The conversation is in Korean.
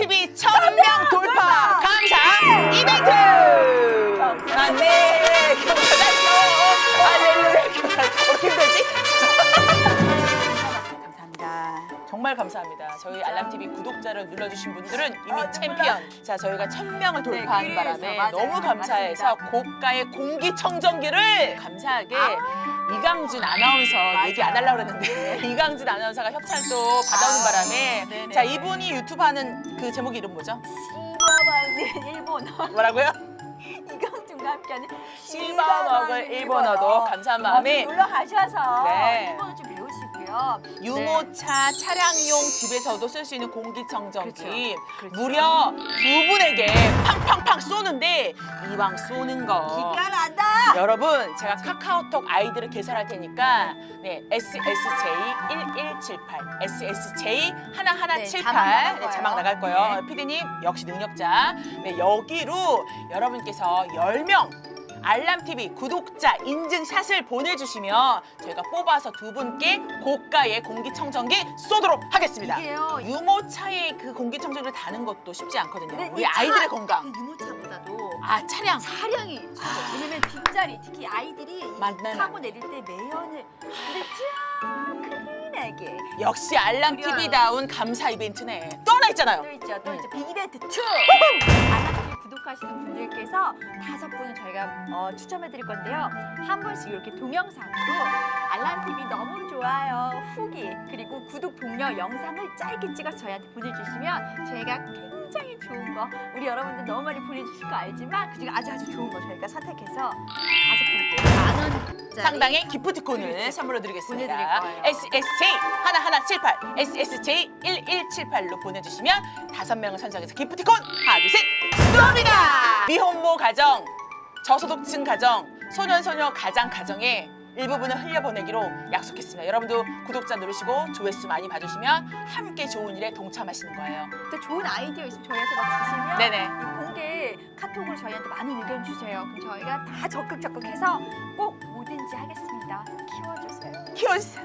알람TV 1000명 돌파 감사 이벤트! 감사네, 감사했어. 할렐루야, 감사했어. 이렇게 힘들지? 감사합니다. 정말 감사합니다. 저희 알람TV 구독자를 눌러주신 분들은 이미 챔피언. 자, 저희가 1000명을 돌파한 네, 바람에 그래서, 맞아요. 너무 감사해서 고가의 공기청정기를 감사하게 이강준 아나운서 얘기 안 하려고 그랬는데 이강준 아나운서가 협찬을 또 받아오는 바람에 네네. 자, 이분이 유튜브 하는 그 제목 이름 뭐죠? 씹어먹는 일본어. 뭐라고요? 이강준과 함께하는 씹어먹을 일본어도 감사한 마음에 놀러 가셔서 네. 일본어 좀 배우시고요. 유모차 차량용 집에서도 쓸 수 있는 공기청정기 그렇죠. 무려 두 분에게 팡팡팡 쏘는데 이왕 쏘는 거 기가 난다. 여러분 제가 카카오톡 아이디를 개설할 테니까 네, SSJ1178 SSJ 네, 1178 자막 나갈 거예요. 자막 나갈 거예요. 네. 피디님 역시 능력자. 네, 여기로 여러분께서 10명 알람TV 구독자 인증샷을 보내주시면 저희가 뽑아서 두 분께 고가의 공기청정기 쏘도록 하겠습니다. 이게요. 유모차에 그 공기청정기를 다는 것도 쉽지 않거든요. 네, 우리 이 차, 아이들의 건강. 그 유모차보다도 아, 차량. 차량이 최고. 왜냐면 뒷자리 특히 아이들이 이 맞네. 타고 내릴 때 매연을 근데 쫙 클린하게 역시 알람TV다운 감사 이벤트네. 또 하나 있잖아요. 또 있죠. 또 있죠. 빅이벤트 2. 알람TV 구독하시는 분들께서 5분을 저희가 추첨해 드릴 건데요. 한 분씩 이렇게 동영상으로 알람TV 너무 좋아요 후기 그리고 구독 독려 영상을 짧게 찍어서 저희한테 보내주시면 저희가 굉장히 좋은 거 우리 여러분들 너무 많이 보내주실 거 알지만 그중에 아주 좋은 거 저희가 선택해서 5분께 10,000원짜리 상당의 기프티콘을 그렇죠. 선물로 드리겠습니다. 보내드릴 거예요. SSJ 1178, SSJ 1178로 보내주시면 5명을 선정해서 기프티콘 하나, 둘, 셋 쏩니다! 미혼모 가정, 저소득층 가정, 소년소녀 가정에 일부분을 흘려보내기로 약속했습니다. 여러분도 구독자 누르시고 조회수 많이 봐주시면 함께 좋은 일에 동참하시는 거예요. 또 좋은 아이디어 있으면 저희한테 막 주시면 네네. 이 공개 카톡으로 저희한테 많은 의견 주세요. 그럼 저희가 다 적극해서 꼭 뭐든지 하겠습니다. 키워주세요. 키워주세요.